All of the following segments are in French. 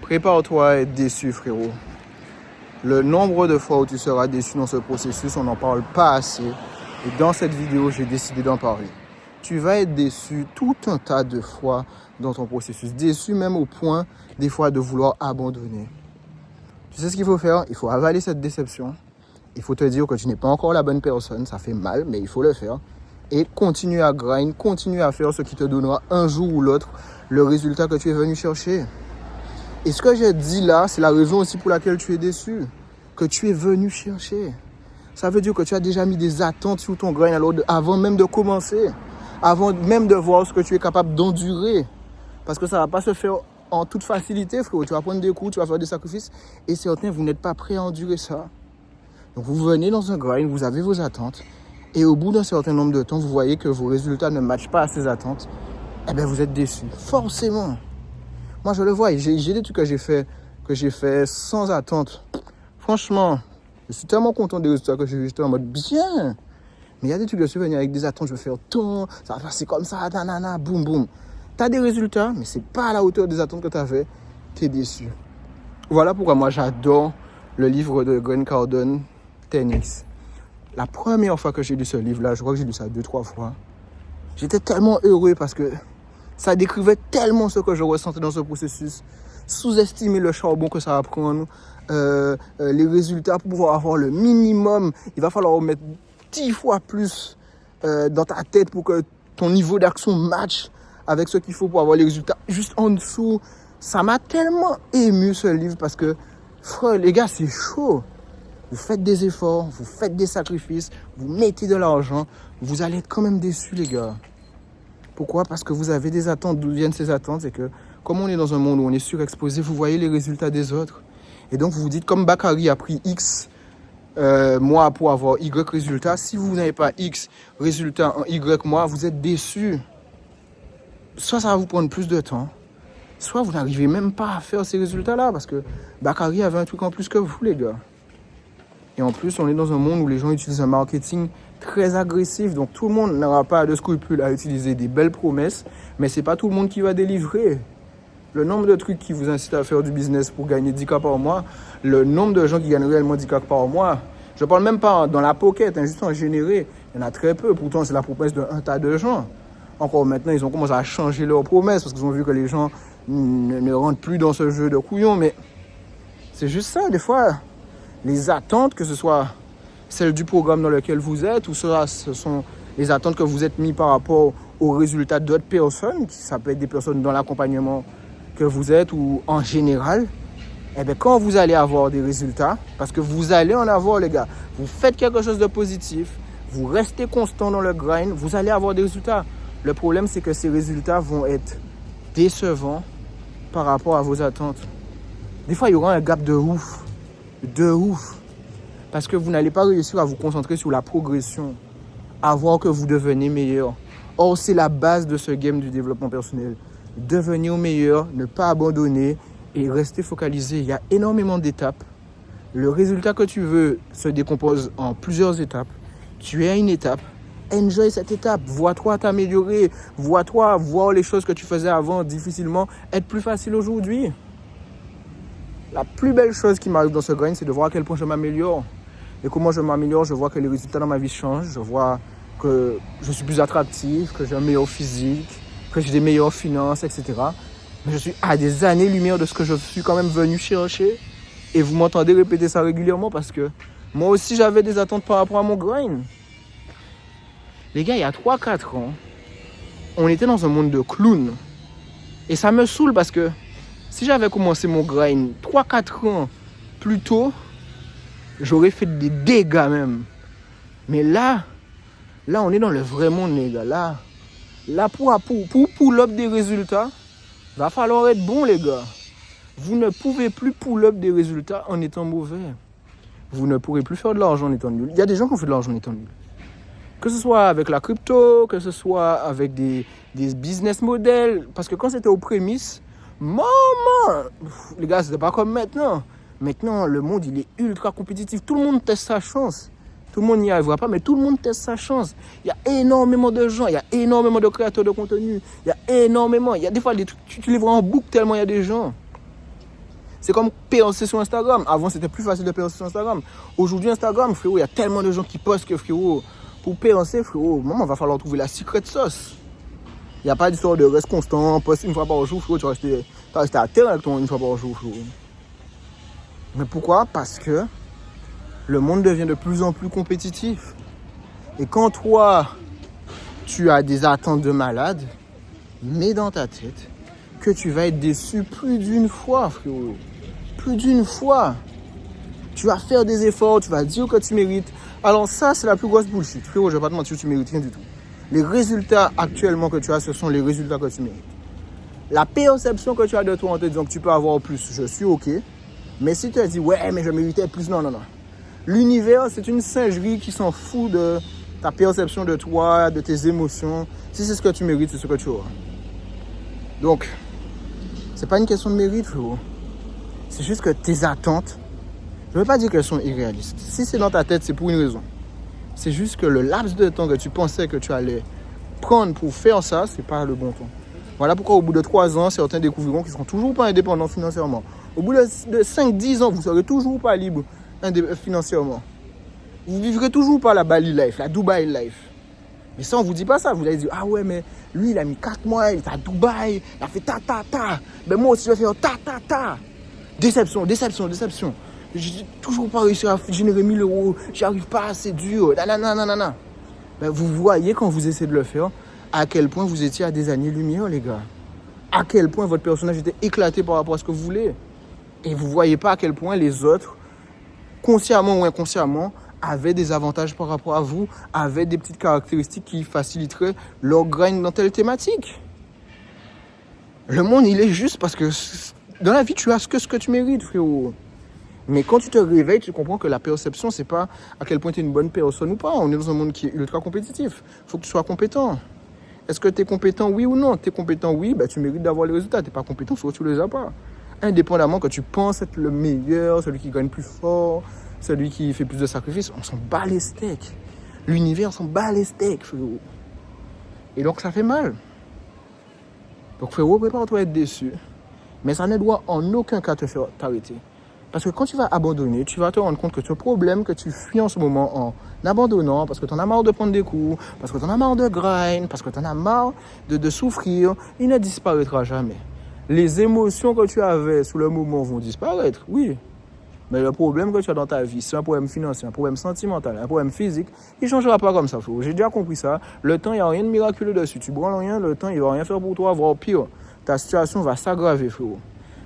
Prépare-toi à être déçu, frérot. Le nombre de fois où tu seras déçu dans ce processus, on n'en parle pas assez. Et dans cette vidéo, j'ai décidé d'en parler. Tu vas être déçu tout un tas de fois dans ton processus. Déçu même au point, des fois, de vouloir abandonner. Tu sais ce qu'il faut faire? Il faut avaler cette déception. Il faut te dire que tu n'es pas encore la bonne personne. Ça fait mal, mais il faut le faire. Et continue à grind, continue à faire ce qui te donnera un jour ou l'autre le résultat que tu es venu chercher. Et ce que j'ai dit là, c'est la raison aussi pour laquelle tu es déçu. Que tu es venu chercher. Ça veut dire que tu as déjà mis des attentes sur ton grind alors avant même de commencer. Avant même de voir ce que tu es capable d'endurer. Parce que ça ne va pas se faire en toute facilité, frérot. Tu vas prendre des coups, tu vas faire des sacrifices. Et certains, vous n'êtes pas prêts à endurer ça. Donc vous venez dans un grind, vous avez vos attentes. Et au bout d'un certain nombre de temps, vous voyez que vos résultats ne matchent pas à ces attentes. Eh bien, vous êtes déçu. Forcément. Moi, je le vois. J'ai des trucs que j'ai fait sans attente. Franchement, je suis tellement content des résultats que j'ai juste en mode bien. Mais il y a des trucs que je suis venu avec des attentes. Je veux faire tant, ça va passer comme ça, nanana, boum, boum. Tu as des résultats, mais ce n'est pas à la hauteur des attentes que tu avais. Tu es déçu. Voilà pourquoi moi, j'adore le livre de Grant Cardone, 10X. La première fois que j'ai lu ce livre-là, je crois que j'ai lu ça 2-3 fois, j'étais tellement heureux parce que ça décrivait tellement ce que je ressentais dans ce processus. Sous-estimer le charbon que ça va prendre, les résultats pour pouvoir avoir le minimum. Il va falloir mettre 10 fois plus dans ta tête pour que ton niveau d'action matche avec ce qu'il faut pour avoir les résultats juste en dessous. Ça m'a tellement ému ce livre parce que, frère, les gars, c'est chaud. Vous faites des efforts, vous faites des sacrifices, vous mettez de l'argent, vous allez être quand même déçus, les gars. Pourquoi? Parce que vous avez des attentes. D'où viennent ces attentes? C'est que, comme on est dans un monde où on est surexposé, vous voyez les résultats des autres. Et donc, vous vous dites, comme Bakary a pris X mois pour avoir Y résultats, si vous n'avez pas X résultats en Y mois, vous êtes déçus. Soit ça va vous prendre plus de temps, soit vous n'arrivez même pas à faire ces résultats-là, parce que Bakary avait un truc en plus que vous, les gars. Et en plus, on est dans un monde où les gens utilisent un marketing très agressif. Donc, tout le monde n'aura pas de scrupules à utiliser des belles promesses. Mais ce n'est pas tout le monde qui va délivrer. Le nombre de trucs qui vous incitent à faire du business pour gagner 10K par mois, le nombre de gens qui gagnent réellement 10K par mois, je ne parle même pas dans la pocket, juste en généré. Il y en a très peu. Pourtant, c'est la promesse d'un tas de gens. Encore maintenant, ils ont commencé à changer leurs promesses parce qu'ils ont vu que les gens ne rentrent plus dans ce jeu de couillons. Mais c'est juste ça, des fois. Les attentes, que ce soit celles du programme dans lequel vous êtes, ou ce sont les attentes que vous êtes mis par rapport aux résultats d'autres personnes, ça peut être des personnes dans l'accompagnement que vous êtes ou en général, eh bien, quand vous allez avoir des résultats, parce que vous allez en avoir, les gars, vous faites quelque chose de positif, vous restez constant dans le grind, vous allez avoir des résultats. Le problème, c'est que ces résultats vont être décevants par rapport à vos attentes. Des fois, il y aura un gap de ouf. Parce que vous n'allez pas réussir à vous concentrer sur la progression, à voir que vous devenez meilleur. Or, c'est la base de ce game du développement personnel. Devenir meilleur, ne pas abandonner et rester focalisé. Il y a énormément d'étapes. Le résultat que tu veux se décompose en plusieurs étapes. Tu es à une étape. Enjoy cette étape. Vois-toi t'améliorer. Vois-toi voir les choses que tu faisais avant difficilement être plus facile aujourd'hui. La plus belle chose qui m'arrive dans ce grind, c'est de voir à quel point je m'améliore. Et comment je m'améliore, je vois que les résultats dans ma vie changent. Je vois que je suis plus attractif, que j'ai un meilleur physique, que j'ai des meilleures finances, etc. Mais je suis à des années-lumière de ce que je suis quand même venu chercher. Et vous m'entendez répéter ça régulièrement parce que moi aussi, j'avais des attentes par rapport à mon grind. Les gars, il y a 3-4 ans, on était dans un monde de clowns. Et ça me saoule parce que si j'avais commencé mon grind 3-4 ans plus tôt, j'aurais fait des dégâts même. Mais là, on est dans le vrai monde, les gars. Là pour pull-up des résultats, il va falloir être bon, les gars. Vous ne pouvez plus pull-up des résultats en étant mauvais. Vous ne pourrez plus faire de l'argent en étant nul. Il y a des gens qui ont fait de l'argent en étant nul. Que ce soit avec la crypto, que ce soit avec des business models. Parce que quand c'était aux prémices, maman, les gars, c'était pas comme maintenant. Maintenant, le monde, il est ultra compétitif. Tout le monde teste sa chance. Tout le monde n'y arrivera pas, mais tout le monde teste sa chance. Il y a énormément de gens, il y a énormément de créateurs de contenu. Il y a des fois, des trucs, tu les vois en boucle tellement il y a des gens. C'est comme percer sur Instagram. Avant, c'était plus facile de percer sur Instagram. Aujourd'hui, Instagram, frérot, il y a tellement de gens qui postent que, frérot, pour percer, frérot, maman, va falloir trouver la secret sauce. Il n'y a pas d'histoire de reste constant, poste une fois par jour, frérot, tu vas rester à terre avec ton une fois par jour, frérot. Mais pourquoi? Parce que le monde devient de plus en plus compétitif. Et quand toi, tu as des attentes de malade, mets dans ta tête que tu vas être déçu plus d'une fois, frérot. Plus d'une fois. Tu vas faire des efforts, tu vas dire que tu mérites. Alors ça, c'est la plus grosse bullshit. Frérot, je ne vais pas te mentir, tu mérites rien du tout. Les résultats actuellement que tu as, ce sont les résultats que tu mérites. La perception que tu as de toi en te disant que tu peux avoir plus, je suis OK. Mais si tu as dit, ouais, mais je méritais plus, non. L'univers, c'est une singerie qui s'en fout de ta perception de toi, de tes émotions. Si c'est ce que tu mérites, c'est ce que tu auras. Donc, c'est pas une question de mérite, frérot. C'est juste que tes attentes, je ne veux pas dire qu'elles sont irréalistes. Si c'est dans ta tête, c'est pour une raison. C'est juste que le laps de temps que tu pensais que tu allais prendre pour faire ça, c'est pas le bon temps. Voilà pourquoi au bout de 3 ans, certains découvriront qu'ils ne seront toujours pas indépendants financièrement. Au bout de 5-10 ans, vous ne serez toujours pas libre financièrement. Vous ne vivrez toujours pas la Bali life, la Dubaï life. Mais ça, on ne vous dit pas ça. Vous allez dire, ah ouais, mais lui, il a mis 4 mois, il est à Dubaï, il a fait ta. Ben moi aussi, je vais faire ta. Déception. J'ai toujours pas réussi à générer 1000 euros. J'y arrive pas, c'est dur. Nanana. Ben, vous voyez quand vous essayez de le faire, à quel point vous étiez à des années-lumière, les gars. À quel point votre personnage était éclaté par rapport à ce que vous voulez. Et vous voyez pas à quel point les autres, consciemment ou inconsciemment, avaient des avantages par rapport à vous, avaient des petites caractéristiques qui faciliteraient leur grind dans telle thématique. Le monde, il est juste parce que dans la vie, tu as ce que tu mérites, frérot. Mais quand tu te réveilles, tu comprends que la perception, c'est pas à quel point tu es une bonne personne ou pas. On est dans un monde qui est ultra compétitif. Il faut que tu sois compétent. Est-ce que tu es compétent, oui ou non? Tu es compétent, oui, ben, tu mérites d'avoir les résultats. Tu n'es pas compétent, il faut que tu ne les as pas. Indépendamment que tu penses être le meilleur, celui qui gagne plus fort, celui qui fait plus de sacrifices, on s'en bat les steaks. L'univers s'en bat les steaks, frérot. Et donc ça fait mal. Donc frérot, prépare-toi à être déçu. Mais ça ne doit en aucun cas te faire t'arrêter. Parce que quand tu vas abandonner, tu vas te rendre compte que ce problème que tu fuis en ce moment en abandonnant, parce que tu en as marre de prendre des coups, parce que tu en as marre de grind, parce que tu en as marre de souffrir, il ne disparaîtra jamais. Les émotions que tu avais sous le moment vont disparaître, oui. Mais le problème que tu as dans ta vie, c'est un problème financier, un problème sentimental, un problème physique, il ne changera pas comme ça, frérot. J'ai déjà compris ça. Le temps, il n'y a rien de miraculeux dessus. Tu branles rien, le temps, il ne va rien faire pour toi, voire pire. Ta situation va s'aggraver, frérot.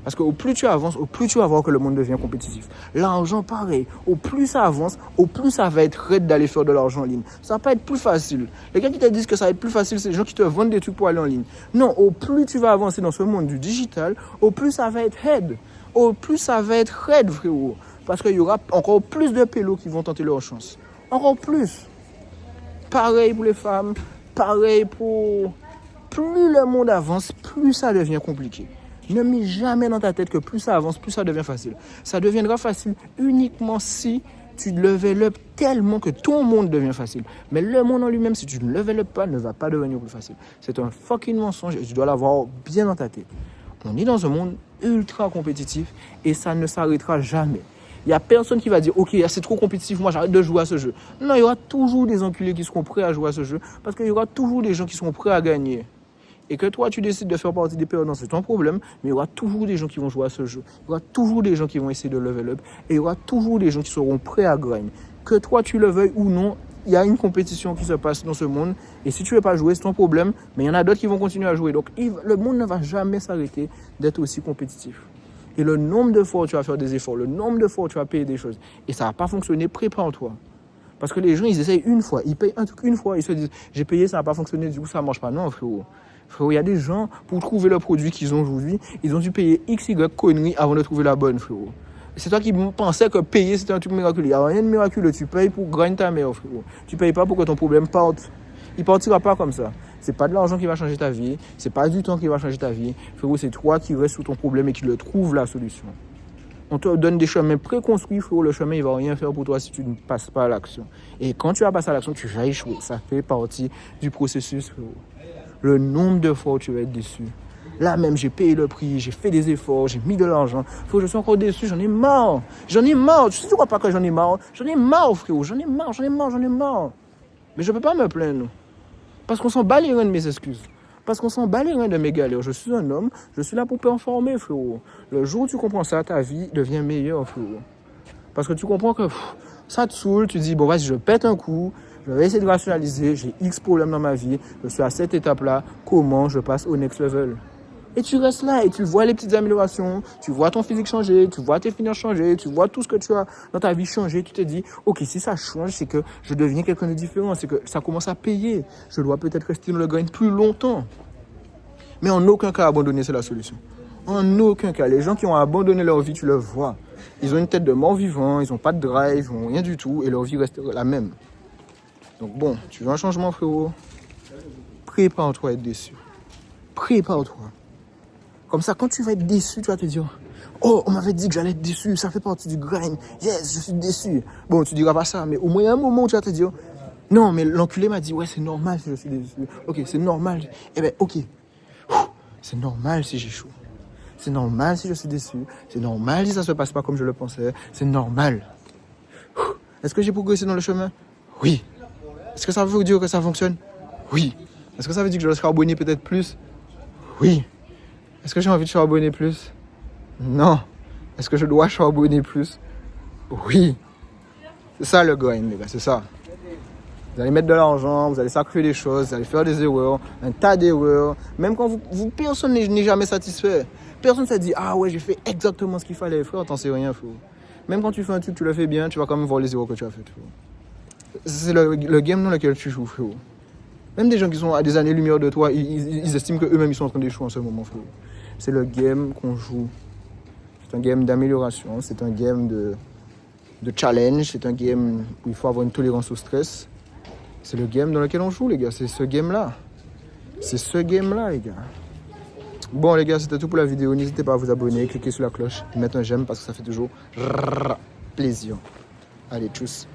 Parce que au plus tu avances, au plus tu vas voir que le monde devient compétitif. L'argent, pareil. Au plus ça avance, au plus ça va être raide d'aller faire de l'argent en ligne. Ça va pas être plus facile. Les gars qui te disent que ça va être plus facile, c'est les gens qui te vendent des trucs pour aller en ligne. Non, au plus tu vas avancer dans ce monde du digital, au plus ça va être raide. Au plus ça va être raide, frérot. Parce qu'il y aura encore plus de pélos qui vont tenter leur chance. Encore plus. Pareil pour les femmes, pareil pour... Plus le monde avance, plus ça devient compliqué. Ne mets jamais dans ta tête que plus ça avance, plus ça devient facile. Ça deviendra facile uniquement si tu level up tellement que ton monde devient facile. Mais le monde en lui-même, si tu ne level up pas, ne va pas devenir plus facile. C'est un fucking mensonge et tu dois l'avoir bien dans ta tête. On est dans un monde ultra compétitif et ça ne s'arrêtera jamais. Il n'y a personne qui va dire « Ok, c'est trop compétitif, moi j'arrête de jouer à ce jeu ». Non, il y aura toujours des enculés qui seront prêts à jouer à ce jeu parce qu'il y aura toujours des gens qui seront prêts à gagner. Et que toi, tu décides de faire partie des perdants, c'est ton problème, mais il y aura toujours des gens qui vont jouer à ce jeu. Il y aura toujours des gens qui vont essayer de level up. Et il y aura toujours des gens qui seront prêts à grind. Que toi, tu le veuilles ou non, il y a une compétition qui se passe dans ce monde. Et si tu ne veux pas jouer, c'est ton problème. Mais il y en a d'autres qui vont continuer à jouer. Donc, le monde ne va jamais s'arrêter d'être aussi compétitif. Et le nombre de fois où tu vas faire des efforts, le nombre de fois où tu vas payer des choses, et ça ne va pas fonctionner, prépare-toi. Parce que les gens, ils essayent une fois, ils payent un truc une fois, ils se disent « J'ai payé, ça n'a pas fonctionné, du coup, ça ne marche pas. » Non, frérot. Frérot, il y a des gens, pour trouver le produit qu'ils ont aujourd'hui, ils ont dû payer XY conneries avant de trouver la bonne, frérot. C'est toi qui pensais que payer, c'était un truc miraculeux. Il n'y a rien de miraculeux. Tu payes pour gagner ta mère, frérot. Tu ne payes pas pour que ton problème parte. Il ne partira pas comme ça. Ce n'est pas de l'argent qui va changer ta vie. Ce n'est pas du temps qui va changer ta vie. Frérot, c'est toi qui restes sous ton problème et qui le trouves la solution. On te donne des chemins préconstruits, frérot. Le chemin, il ne va rien faire pour toi si tu ne passes pas à l'action. Et quand tu vas passer à l'action, tu vas échouer. Ça fait partie du processus, frérot. Le nombre de fois où tu vas être déçu, Là même, j'ai payé le prix, j'ai fait des efforts, j'ai mis de l'argent. Frérot, je suis encore déçu, j'en ai marre. J'en ai marre. Tu sais quoi pas que j'en ai marre? J'en ai marre, frérot. J'en ai marre. Mais je peux pas me plaindre. Parce qu'on s'en bat les reins de mes excuses. Parce qu'on s'en bat les reins de mes galères. Je suis un homme, je suis là pour performer, frérot. Le jour où tu comprends ça, ta vie devient meilleure, frérot. Parce que tu comprends que ça te saoule, tu dis, bon, vas-y, je pète un coup, je vais essayer de rationaliser, j'ai X problèmes dans ma vie, je suis à cette étape-là, comment je passe au next level? Et tu restes là et tu vois les petites améliorations, tu vois ton physique changer, tu vois tes finances changer, tu vois tout ce que tu as dans ta vie changer, tu te dis, ok, si ça change, c'est que je deviens quelqu'un de différent, c'est que ça commence à payer, je dois peut-être rester dans le grind plus longtemps. Mais en aucun cas, abandonner, c'est la solution. En aucun cas. Les gens qui ont abandonné leur vie, tu le vois. Ils ont une tête de mort-vivant, ils n'ont pas de drive, ils n'ont rien du tout, et leur vie reste la même. Donc bon, tu veux un changement, frérot? Prépare-toi à être déçu. Prépare-toi. Comme ça, quand tu vas être déçu, tu vas te dire, oh, on m'avait dit que j'allais être déçu, ça fait partie du grind. Yes, je suis déçu. Bon, tu diras pas ça, mais au moins il y a un moment où tu vas te dire, non, mais l'enculé m'a dit, ouais, c'est normal si je suis déçu. Ok, c'est normal. Eh ben, ok. C'est normal si j'échoue. C'est normal si je suis déçu. C'est normal si ça se passe pas comme je le pensais. C'est normal. Est-ce que j'ai progressé dans le chemin? Oui. Est-ce que ça veut dire que ça fonctionne? Oui. Est-ce que ça veut dire que je dois charbonner peut-être plus? Oui. Est-ce que j'ai envie de charbonner plus? Non. Est-ce que je dois charbonner plus? Oui. C'est ça le grind, les gars, c'est ça. Vous allez mettre de l'argent, vous allez sacrifier des choses, vous allez faire des erreurs, un tas d'erreurs. Même quand personne n'est jamais satisfait. Personne ne s'est dit, ah ouais, j'ai fait exactement ce qu'il fallait. Frère, t'en sais rien, frère. Même quand tu fais un truc, tu le fais bien, tu vas quand même voir les erreurs que tu as faites, frère. C'est le game dans lequel tu joues, frère. Même des gens qui sont à des années-lumière de toi, ils estiment qu'eux-mêmes, ils sont en train d'échouer en ce moment, frère. C'est le game qu'on joue. C'est un game d'amélioration, c'est un game de challenge, c'est un game où il faut avoir une tolérance au stress. C'est le game dans lequel on joue, les gars. C'est ce game-là. C'est ce game-là, les gars. Bon, les gars, c'était tout pour la vidéo. N'hésitez pas à vous abonner, cliquer sur la cloche, mettre un j'aime parce que ça fait toujours plaisir. Allez, tchuss.